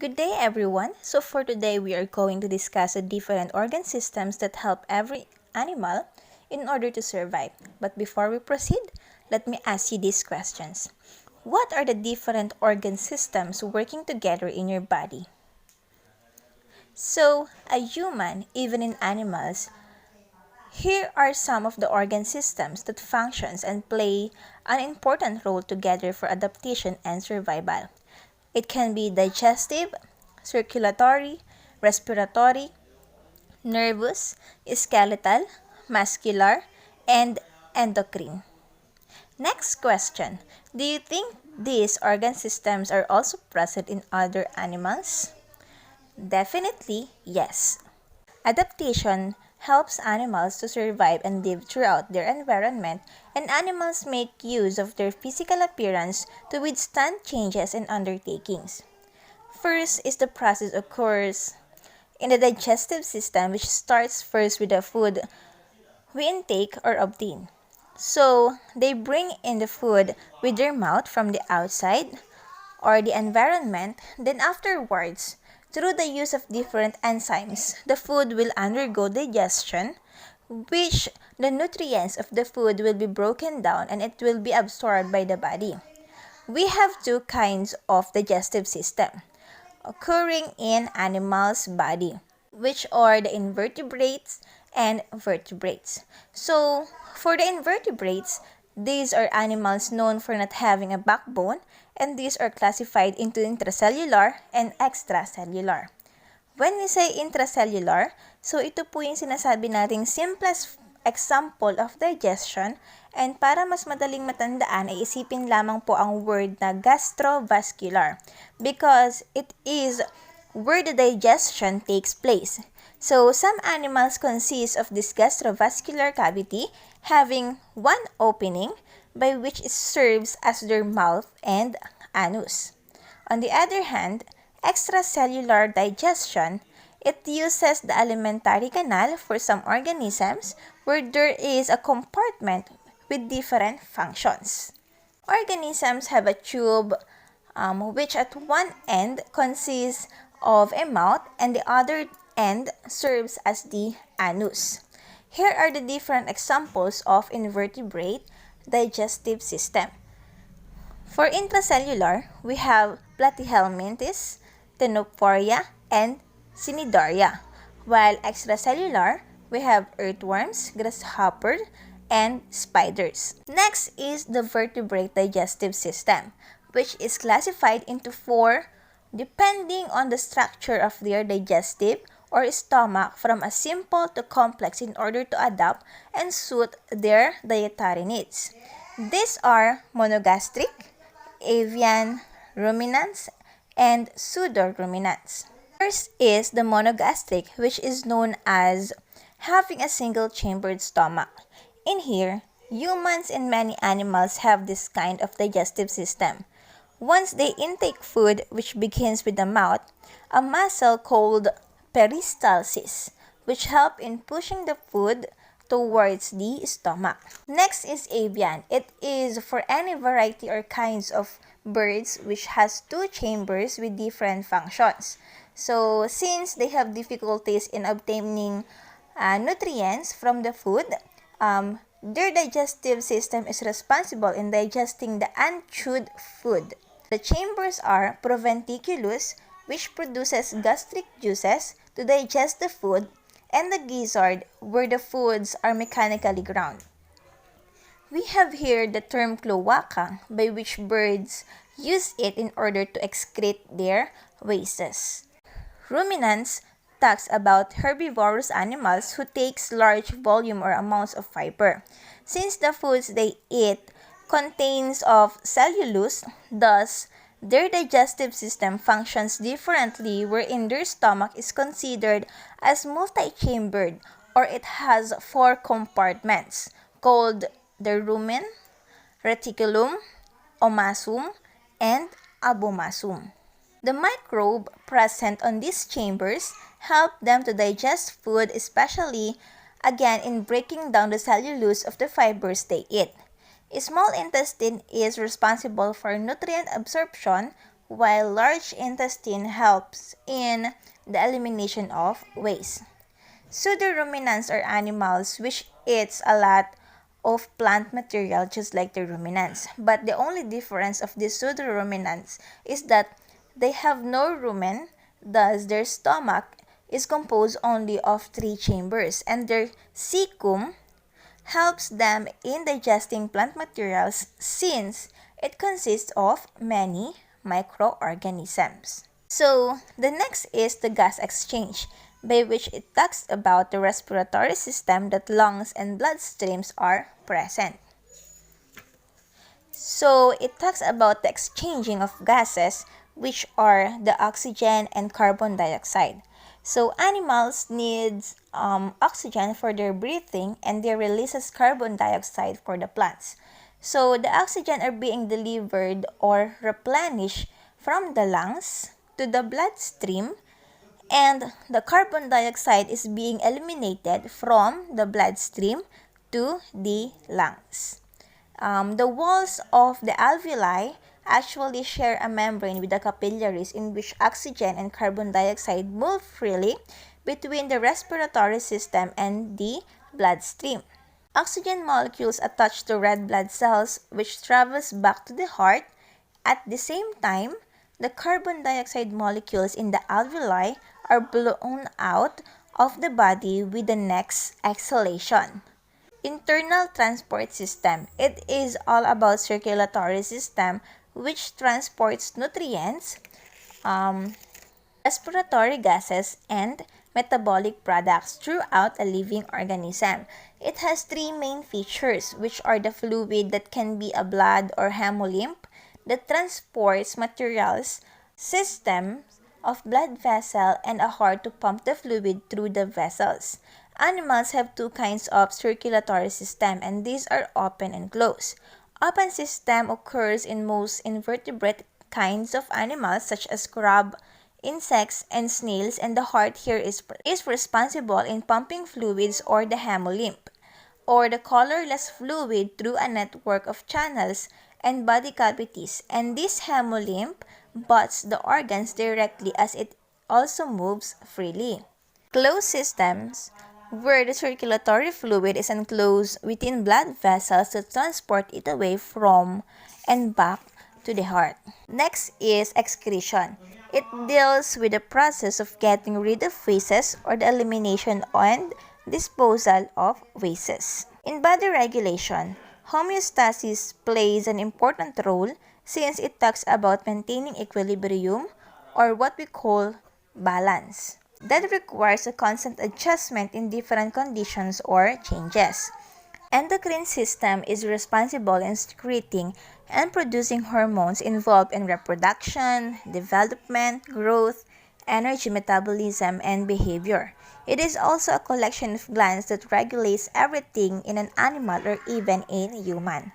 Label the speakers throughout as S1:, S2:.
S1: Good day everyone! So for today we are going to discuss the different organ systems that help every animal in order to survive. But before we proceed, let me ask you these questions. What are the different organ systems working together in your body? So, a human, even in animals, here are some of the organ systems that functions and play an important role together for adaptation and survival. It can be digestive, circulatory, respiratory, nervous, skeletal, muscular, and endocrine. Next question. Do you think these organ systems are also present in other animals? Definitely yes. Adaptation helps animals to survive and live throughout their environment, and animals make use of their physical appearance to withstand changes and undertakings. First is the process occurs in the digestive system, which starts first with the food we intake or obtain. So, they bring in the food with their mouth from the outside or the environment, then afterwards, through the use of different enzymes, the food will undergo digestion, which the nutrients of the food will be broken down and it will be absorbed by the body. We have two kinds of digestive system occurring in animals' body, which are the invertebrates and vertebrates. So, for the invertebrates, these are animals known for not having a backbone, and these are classified into intracellular and extracellular. When we say intracellular, so ito po yung sinasabi nating simplest example of digestion, and para mas madaling matandaan ay isipin lamang po ang word na gastrovascular because it is where the digestion takes place. So, some animals consist of this gastrovascular cavity having one opening by which it serves as their mouth and anus. On the other hand, extracellular digestion, it uses the alimentary canal for some organisms where there is a compartment with different functions. Organisms have a tube which at one end consists of a mouth and the other end serves as the anus. Here are the different examples of invertebrate digestive system. For intracellular, we have Platyhelminthes, Ctenophoria, and Cnidaria, while extracellular, we have earthworms, grasshoppers, and spiders. Next is the vertebrate digestive system, which is classified into four depending on the structure of their digestive or stomach from a simple to complex in order to adapt and suit their dietary needs. These are monogastric, avian, ruminants, and pseudo-ruminants. First is the monogastric, which is known as having a single-chambered stomach. In here, humans and many animals have this kind of digestive system. Once they intake food, which begins with the mouth, a muscle called peristalsis, which help in pushing the food towards the stomach. Next is avian. It is for any variety or kinds of birds which has two chambers with different functions. So, since they have difficulties in obtaining nutrients from the food, their digestive system is responsible in digesting the unchewed food. The chambers are proventriculus, which produces gastric juices to digest the food, and the gizzard, where the foods are mechanically ground. We have here the term cloaca, by which birds use it in order to excrete their wastes. Ruminants talks about herbivorous animals who takes large volume or amounts of fiber. Since the foods they eat contains of cellulose, thus their digestive system functions differently wherein their stomach is considered as multi-chambered or it has four compartments called the rumen, reticulum, omasum, and abomasum. The microbe present on these chambers help them to digest food, especially again in breaking down the cellulose of the fibers they eat. Small intestine is responsible for nutrient absorption, while large intestine helps in the elimination of waste. Pseudoruminants are animals which eats a lot of plant material just like the ruminants. But the only difference of these pseudoruminants is that they have no rumen, thus their stomach is composed only of 3 chambers, and their cecum helps them in digesting plant materials since it consists of many microorganisms. So, the next is the gas exchange, by which it talks about the respiratory system that lungs and bloodstreams are present. So, it talks about the exchanging of gases, which are the oxygen and carbon dioxide. So, animals need oxygen for their breathing, and they releases carbon dioxide for the plants. So, the oxygen are being delivered or replenished from the lungs to the bloodstream, and the carbon dioxide is being eliminated from the bloodstream to the lungs. The walls of the alveoli actually share a membrane with the capillaries in which oxygen and carbon dioxide move freely between the respiratory system and the bloodstream. Oxygen molecules attach to red blood cells which travels back to the heart. At the same time, the carbon dioxide molecules in the alveoli are blown out of the body with the next exhalation. Internal transport system. It is all about circulatory system which transports nutrients, respiratory gases, and metabolic products throughout a living organism. It has 3 main features, which are the fluid that can be a blood or hemolymph that transports materials, systems of blood vessel, and a heart to pump the fluid through the vessels. Animals have 2 kinds of circulatory system, and these are open and closed. Open system occurs in most invertebrate kinds of animals such as crab, insects, and snails, and the heart here is responsible in pumping fluids or the hemolymph, or the colorless fluid through a network of channels and body cavities, and this hemolymph butts the organs directly as it also moves freely. Closed systems, where the circulatory fluid is enclosed within blood vessels to transport it away from and back to the heart. Next is excretion. It deals with the process of getting rid of wastes or the elimination and disposal of wastes. In body regulation, homeostasis plays an important role since it talks about maintaining equilibrium or what we call balance. That requires a constant adjustment in different conditions or changes. Endocrine system is responsible in secreting and producing hormones involved in reproduction, development, growth, energy metabolism, and behavior. It is also a collection of glands that regulates everything in an animal or even in human.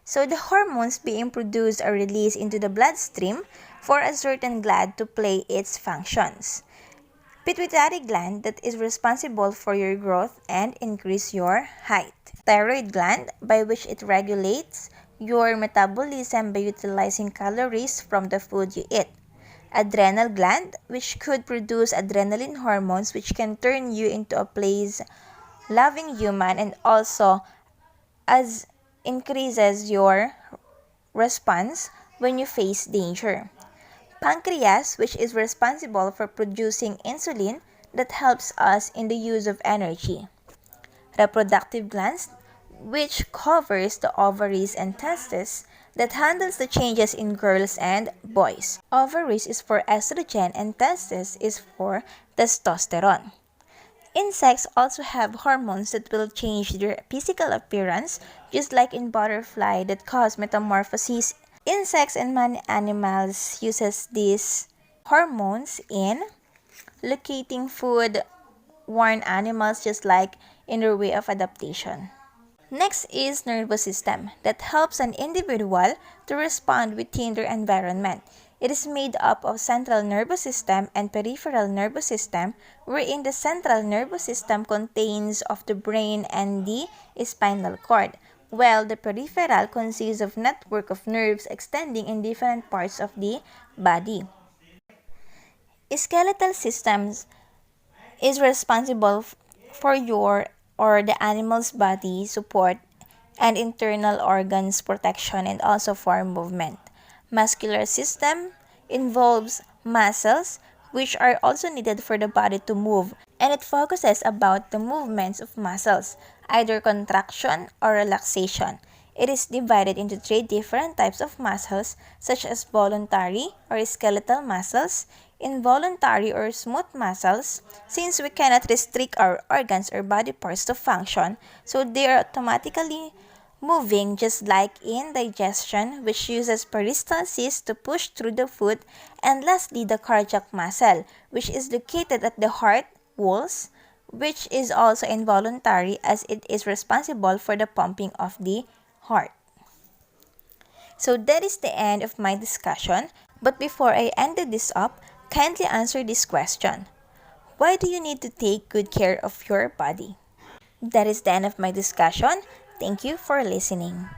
S1: So the hormones being produced are released into the bloodstream for a certain gland to play its functions. Pituitary gland that is responsible for your growth and increase your height. Thyroid gland by which it regulates your metabolism by utilizing calories from the food you eat. Adrenal gland which could produce adrenaline hormones which can turn you into a please-loving human and also as increases your response when you face danger. Pancreas, which is responsible for producing insulin that helps us in the use of energy. Reproductive glands, which covers the ovaries and testes that handles the changes in girls and boys. Ovaries is for estrogen and testes is for testosterone. Insects also have hormones that will change their physical appearance, just like in butterfly that cause metamorphosis. Insects and many animals uses these hormones in locating food, warn animals just like in their way of adaptation. Next is nervous system that helps an individual to respond within their environment. It is made up of central nervous system and peripheral nervous system, wherein the central nervous system contains of the brain and the spinal cord. while the peripheral consists of network of nerves extending in different parts of the body. Skeletal systems is responsible for your or the animal's body support and internal organs protection and also for movement. Muscular system involves muscles which are also needed for the body to move, and it focuses about the movements of muscles, either contraction or relaxation. It is divided into three different types of muscles such as voluntary or skeletal muscles, involuntary or smooth muscles. Since we cannot restrict our organs or body parts to function, so they are automatically moving, just like in digestion, which uses peristalsis to push through the food, and lastly the cardiac muscle, which is located at the heart walls, which is also involuntary as it is responsible for the pumping of the heart. So that is the end of my discussion, but before I ended this up, kindly answer this question. Why do you need to take good care of your body? That is the end of my discussion. Thank you for listening.